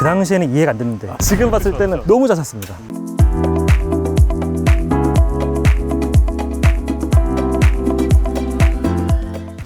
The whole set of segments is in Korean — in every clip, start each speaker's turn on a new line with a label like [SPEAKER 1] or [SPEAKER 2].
[SPEAKER 1] 그 당시에는 이해가 안 됐는데 지금 봤을 때는 너무 잘 샀습니다.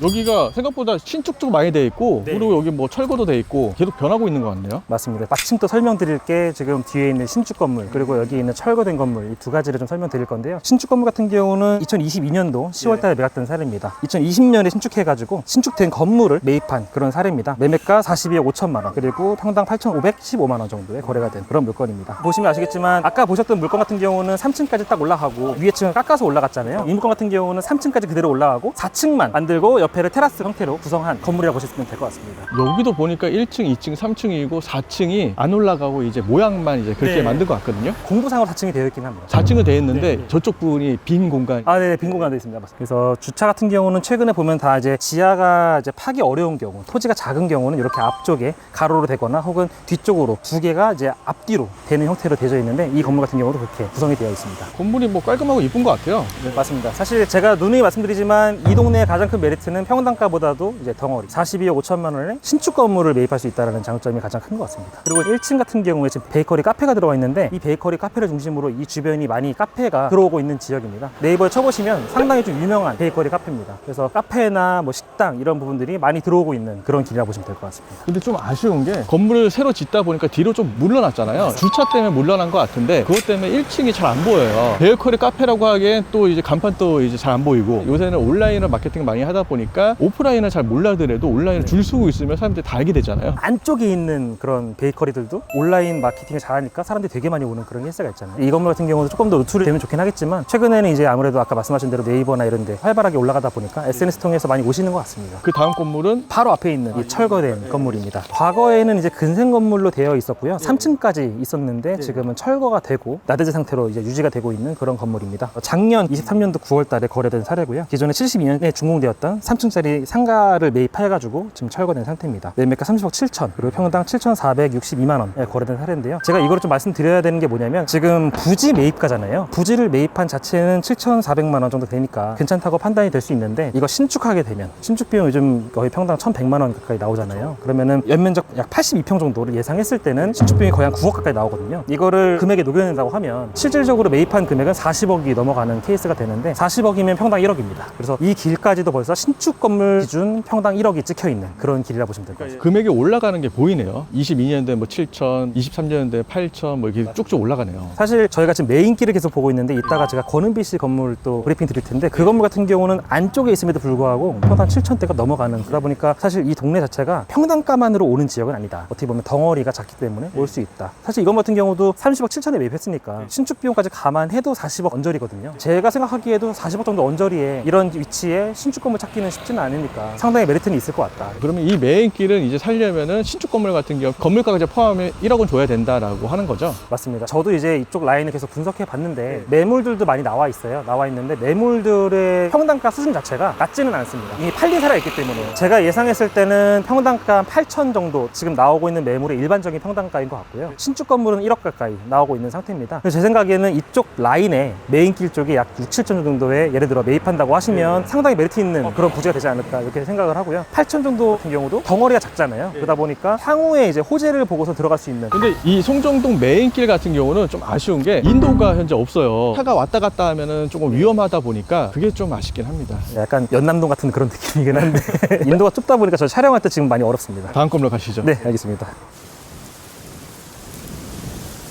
[SPEAKER 2] 여기가 생각보다 신축도 많이 돼 있고
[SPEAKER 1] 네.
[SPEAKER 2] 그리고 여기 뭐 철거도 돼 있고 계속 변하고 있는 것 같네요.
[SPEAKER 1] 맞습니다. 마침 또 설명드릴 게 지금 뒤에 있는 신축 건물 그리고 여기 있는 철거된 건물 이 두 가지를 좀 설명드릴 건데요. 신축 건물 같은 경우는 2022년도 10월달에 매각된 사례입니다. 2020년에 신축해가지고 신축된 건물을 매입한 그런 사례입니다. 매매가 42억 5천만 원 그리고 평당 8,515만 원 정도에 거래가 된 그런 물건입니다. 보시면 아시겠지만 아까 보셨던 물건 같은 경우는 3층까지 딱 올라가고 위에 층을 깎아서 올라갔잖아요. 이 물건 같은 경우는 3층까지 그대로 올라가고 4층만 만들고 옆에를 테라스 형태로 구성한 건물이라고 보시면 될 것 같습니다.
[SPEAKER 2] 여기도 보니까 1층, 2층, 3층이고 4층이 안 올라가고 이제 모양만 이제 그렇게
[SPEAKER 1] 네.
[SPEAKER 2] 만든 것 같거든요.
[SPEAKER 1] 공부상으로 4층이 되어 있긴 합니다.
[SPEAKER 2] 4층은 돼 있는데
[SPEAKER 1] 네.
[SPEAKER 2] 저쪽 부분이 빈 공간.
[SPEAKER 1] 아, 네, 빈 공간도 있습니다. 맞습니다. 그래서 주차 같은 경우는 최근에 보면 다 이제 지하가 이제 파기 어려운 경우, 토지가 작은 경우는 이렇게 앞쪽에 가로로 되거나 혹은 뒤쪽으로 두 개가 이제 앞뒤로 되는 형태로 되어 있는데 이 건물 같은 경우도 그렇게 구성이 되어 있습니다.
[SPEAKER 2] 건물이 뭐 깔끔하고 이쁜 것 같아요.
[SPEAKER 1] 네, 맞습니다. 사실 제가 누누이 말씀드리지만 이 동네의 가장 큰 메리트는 평당가보다도 이제 덩어리 42억 5천만 원에 신축 건물을 매입할 수 있다는 장점이 가장 큰 것 같습니다. 그리고 1층 같은 경우에 지금 베이커리 카페가 들어가 있는데 이 베이커리 카페를 중심으로 이 주변이 많이 카페가 들어오고 있는 지역입니다. 네이버에 쳐보시면 상당히 좀 유명한 베이커리 카페입니다. 그래서 카페나 뭐 식당 이런 부분들이 많이 들어오고 있는 그런 길이라고 보시면 될 것 같습니다.
[SPEAKER 2] 근데 좀 아쉬운 게 건물을 새로 짓다 보니까 뒤로 좀 물러났잖아요. 주차 때문에 물러난 것 같은데 그것 때문에 1층이 잘 안 보여요. 베이커리 카페라고 하기엔 또 이제 간판 또 이제 잘 안 보이고 요새는 온라인으로 마케팅 많이 하다 보니까 오프라인을 잘 몰라더라도 온라인을 줄 서고 있으면 사람들이 다 알게 되잖아요.
[SPEAKER 1] 안쪽에 있는 그런 베이커리들도 온라인 마케팅을 잘하니까 사람들이 되게 많이 오는 그런 일세가 있잖아요. 이 건물 같은 경우도 조금 더 노출이 되면 좋긴 하겠지만 최근에는 이제 아무래도 아까 말씀하신 대로 네이버나 이런 데 활발하게 올라가다 보니까 SNS 통해서 많이 오시는 것 같습니다.
[SPEAKER 2] 그 다음 건물은
[SPEAKER 1] 바로 앞에 있는 이 철거된 건물입니다. 과거에는 이제 근생 건물로 되어 있었고요. 3층까지 있었는데 지금은 철거가 되고 나대지 상태로 이제 유지가 되고 있는 그런 건물입니다. 작년 23년도 9월 달에 거래된 사례고요. 기존에 72년에 준공되었던 3층짜리 상가를 매입해가지고 지금 철거된 상태입니다. 매매가 30억 7천 그리고 평당 7,462만 원에 거래된 사례인데요. 제가 이거를 좀 말씀드려야 되는 게 뭐냐면 지금 부지 매입가잖아요. 부지를 매입한 자체는 7,400만 원 정도 되니까 괜찮다고 판단이 될 수 있는데 이거 신축하게 되면 신축 비용 요즘 거의 평당 1,100만 원 가까이 나오잖아요. 그러면은 연면적 약 82평 정도를 예상했을 때는 신축 비용이 거의 한 9억 가까이 나오거든요. 이거를 금액에 녹여낸다고 하면 실질적으로 매입한 금액은 40억이 넘어가는 케이스가 되는데 40억이면 평당 1억입니다. 그래서 이 길까지도 벌써 신축 건물 기준 평당 1억이 찍혀 있는 그런 길이라 보시면 될 것 같아요.
[SPEAKER 2] 금액이 올라가는 게 보이네요. 22년도에 뭐 7천, 23년도에 8천 뭐 이렇게 쭉쭉 올라가네요.
[SPEAKER 1] 사실 저희가 지금 메인길을 계속 보고 있는데 이따가 제가 권은비 씨 건물 또 브리핑 드릴 텐데 그 건물 같은 경우는 안쪽에 있음에도 불구하고 평당 7천대가 넘어가는 그러다 보니까 사실 이 동네 자체가 평당가만으로 오는 지역은 아니다. 어떻게 보면 덩어리가 작기 때문에 올 수 있다. 사실 이건 같은 경우도 30억 7천에 매입했으니까 신축 비용까지 감안해도 40억 언저리거든요. 제가 생각하기에도 40억 정도 언저리에 이런 위치에 신축 건물 찾기는 쉽지는 않으니까 상당히 메리트는 있을 것 같다.
[SPEAKER 2] 그러면 이 메인길은 이제 살려면은 신축 건물 같은 경우 건물가가 포함해 1억 원 줘야 된다라고 하는 거죠.
[SPEAKER 1] 맞습니다. 저도 이제 이쪽 라인을 계속 분석해 봤는데 매물들도 많이 나와 있어요. 나와 있는데 매물들의 평당가 수준 자체가 낮지는 않습니다. 이미 팔린 사례가 있기 때문에 제가 예상했을 때는 평당가 8천 정도 지금 나오고 있는 매물의 일반적인 평당가인 것 같고요. 신축 건물은 1억 가까이 나오고 있는 상태입니다. 그래서 제 생각에는 이쪽 라인에 메인길 쪽에 약 6, 7천 정도의 예를 들어 매입한다고 하시면 상당히 메리트 있는 그런 부지가 되지 않을까 이렇게 생각을 하고요. 8천 정도 같은 경우도 덩어리가 작잖아요. 그러다 보니까 향후에 이제 호재를 보고서 들어갈 수 있는.
[SPEAKER 2] 근데 이 송정동 메인길 같은 경우는 좀 아쉬운 게 인도가 현재 없어요. 차가 왔다 갔다 하면은 조금 위험하다 보니까 그게 좀 아쉽긴 합니다.
[SPEAKER 1] 약간 연남동 같은 그런 느낌이긴 한데 인도가 좁다 보니까 저 촬영할 때 지금 많이 어렵습니다.
[SPEAKER 2] 다음 건물 가시죠.
[SPEAKER 1] 네, 알겠습니다.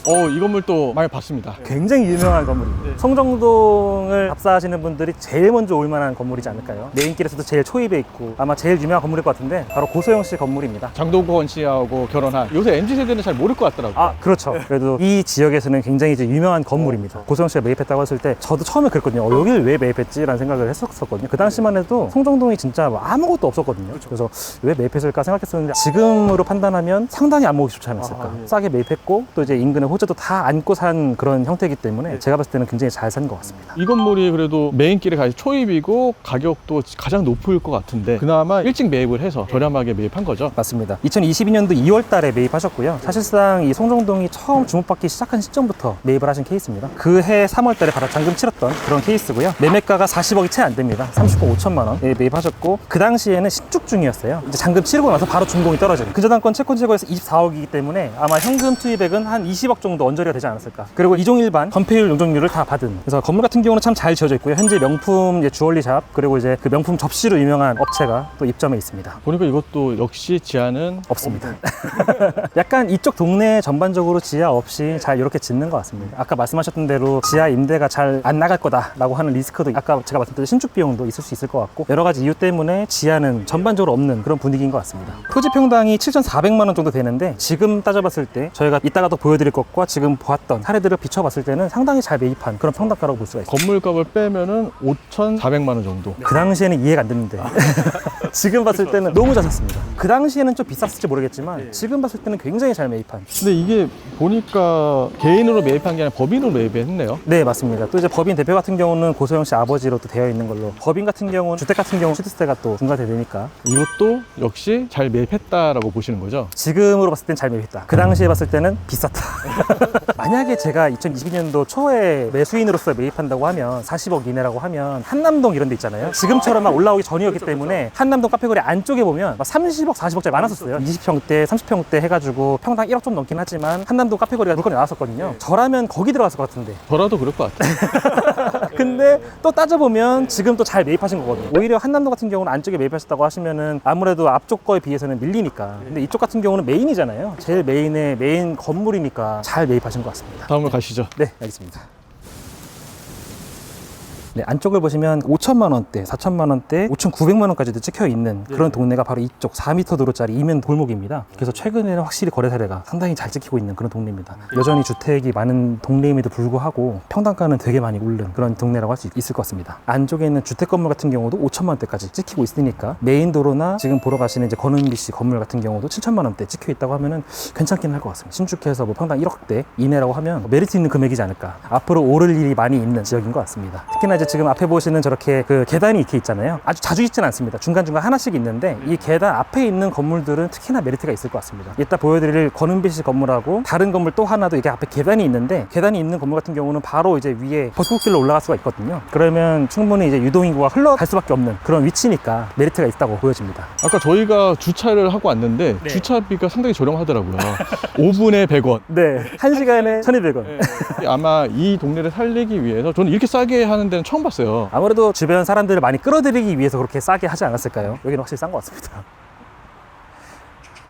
[SPEAKER 2] 이 건물 또 많이 봤습니다.
[SPEAKER 1] 굉장히 유명한 건물입니다. 성정동을 답사하시는 분들이 제일 먼저 올 만한 건물이지 않을까요? 메인길에서도 제일 초입에 있고 아마 제일 유명한 건물일 것 같은데 바로 고소영 씨 건물입니다.
[SPEAKER 2] 장동건 씨하고 결혼한 요새 MZ세대는 잘 모를 것 같더라고요.
[SPEAKER 1] 아, 그렇죠. 그래도 이 지역에서는 굉장히 이제 유명한 건물입니다. 고소영 씨가 매입했다고 했을 때 저도 처음에 그랬거든요. 여기를 왜 매입했지? 라는 생각을 했었거든요. 그 당시만 해도 성정동이 진짜 뭐 아무것도 없었거든요. 그래서 왜 매입했을까 생각했었는데 지금으로 판단하면 상당히 안목이 좋지 않았을까. 싸게 매입했고 또 이제 인근에 호재도 다 안고 산 그런 형태이기 때문에 제가 봤을 때는 굉장히 잘 산 것 같습니다.
[SPEAKER 2] 이 건물이 그래도 메인길에 가서 초입이고 가격도 가장 높을 것 같은데 그나마 일찍 매입을 해서 저렴하게 매입한 거죠.
[SPEAKER 1] 맞습니다. 2022년도 2월 달에 매입하셨고요. 사실상 이 송정동이 처음 주목받기 시작한 시점부터 매입을 하신 케이스입니다. 그 해 3월 달에 바로 잔금 치렀던 그런 케이스고요. 매매가가 40억이 채 안 됩니다. 30억 5천만 원에 매입하셨고 그 당시에는 신축 중이었어요. 이제 잔금 치르고 나서 바로 준공이 떨어지는. 그 저당권 채권 제거에서 24억이기 때문에 아마 현금 투입액은 한 20억 정도 언저리가 되지 않았을까. 그리고 이종 일반 건폐율 용적률을 다 받은. 그래서 건물 같은 경우는 참 잘 지어져 있고요. 현재 명품 이제 주얼리샵 그리고 이제 그 명품 접시로 유명한 업체가 또 입점해 있습니다.
[SPEAKER 2] 보니까 이것도 역시 지하는
[SPEAKER 1] 없습니다. 약간 이쪽 동네 전반적으로 지하 없이 잘 이렇게 짓는 것 같습니다. 아까 말씀하셨던 대로 지하 임대가 잘 안 나갈 거다라고 하는 리스크도 아까 제가 말씀드린 신축 비용도 있을 수 있을 것 같고 여러 가지 이유 때문에 지하는 전반적으로 없는 그런 분위기인 것 같습니다. 토지 평당이 7,400만 원 정도 되는데 지금 따져봤을 때 저희가 이따가 더 보여드릴 것과 지금 보았던 사례들을 비춰봤을 때는 상당히 잘 매입한 그런 평당가라고 볼 수가 있습니다.
[SPEAKER 2] 건물값을 빼면은 5,400만 원 정도.
[SPEAKER 1] 그 당시에는 이해가 안 됐는데 지금 봤을 때는 너무 잘 샀습니다. 그 당시에는 좀 비쌌을지 모르겠지만 지금 봤을 때는 굉장히 잘 매입한.
[SPEAKER 2] 근데 이게 보니까 개인으로 매입한 게 아니라 법인으로 매입했네요.
[SPEAKER 1] 네, 맞습니다. 또 이제 법인 대표 같은 경우는 고소영 씨 아버지로 또 되어 있는 걸로, 법인 같은 경우는 주택 같은 경우 취득세가 또 중과돼 되니까
[SPEAKER 2] 이것도 역시 잘 매입했다라고 보시는 거죠?
[SPEAKER 1] 지금으로 봤을 땐 잘 매입했다. 그 당시에 봤을 때는 비쌌다. 만약에 제가 2022년도 초에 매수인으로서 매입한다고 하면 40억 이내라고 하면 한남동 이런 데 있잖아요. 지금처럼 막 올라오기 전이었기 때문에 한남동 카페거리 안쪽에 보면 막 30억, 40억짜리 많았었어요. 20평대, 30평대 해가지고 평당 1억 좀 넘긴 하지만 한남동 카페거리가 물건이 나왔었거든요. 저라면 거기 들어갔을 것 같은데.
[SPEAKER 2] 저라도 그럴 것 같아요.
[SPEAKER 1] 근데 또 따져보면 지금 또 잘 매입하신 거거든요. 오히려 한남동 같은 경우는 안쪽에 매입하셨다고 하시면은 아무래도 앞쪽 거에 비해서는 밀리니까. 근데 이쪽 같은 경우는 메인이잖아요. 제일 메인의 메인 건물이니까 잘 매입하신 것 같습니다.
[SPEAKER 2] 다음으로 가시죠.
[SPEAKER 1] 네, 알겠습니다. 네, 안쪽을 보시면 5천만 원대, 4천만 원대, 5,900만 원까지도 찍혀 있는 그런 동네가 바로 이쪽 4m 도로짜리 이면 골목입니다. 그래서 최근에는 확실히 거래 사례가 상당히 잘 찍히고 있는 그런 동네입니다. 여전히 주택이 많은 동네임에도 불구하고 평당가는 되게 많이 오른 그런 동네라고 할 수 있을 것 같습니다. 안쪽에 있는 주택 건물 같은 경우도 5천만 원대까지 찍히고 있으니까 메인 도로나 지금 보러 가시는 이제 권은비 씨 건물 같은 경우도 7천만 원대 찍혀 있다고 하면은 괜찮긴 할 것 같습니다. 신축해서 뭐 평당 1억대 이내라고 하면 메리트 있는 금액이지 않을까. 앞으로 오를 일이 많이 있는 지역인 것 같습니다. 특히나 이제 지금 앞에 보시는 저렇게 그 계단이 이렇게 있잖아요. 아주 자주 있지는 않습니다. 중간중간 하나씩 있는데 이 계단 앞에 있는 건물들은 특히나 메리트가 있을 것 같습니다. 이따 보여드릴 권은비 씨 건물하고 다른 건물 또 하나도 이게 앞에 계단이 있는데 계단이 있는 건물 같은 경우는 바로 이제 위에 벚꽃길로 올라갈 수가 있거든요. 그러면 충분히 이제 유동인구가 흘러갈 수밖에 없는 그런 위치니까 메리트가 있다고 보여집니다.
[SPEAKER 2] 아까 저희가 주차를 하고 왔는데
[SPEAKER 1] 네.
[SPEAKER 2] 주차비가 상당히 저렴하더라고요. 5분에 100원.
[SPEAKER 1] 네, 1시간에 1,200원.
[SPEAKER 2] 아마 이 동네를 살리기 위해서 저는 이렇게 싸게 하는 데는 처음 봤어요.
[SPEAKER 1] 아무래도 주변 사람들을 많이 끌어들이기 위해서 그렇게 싸게 하지 않았을까요? 여기는 확실히 싼 것 같습니다.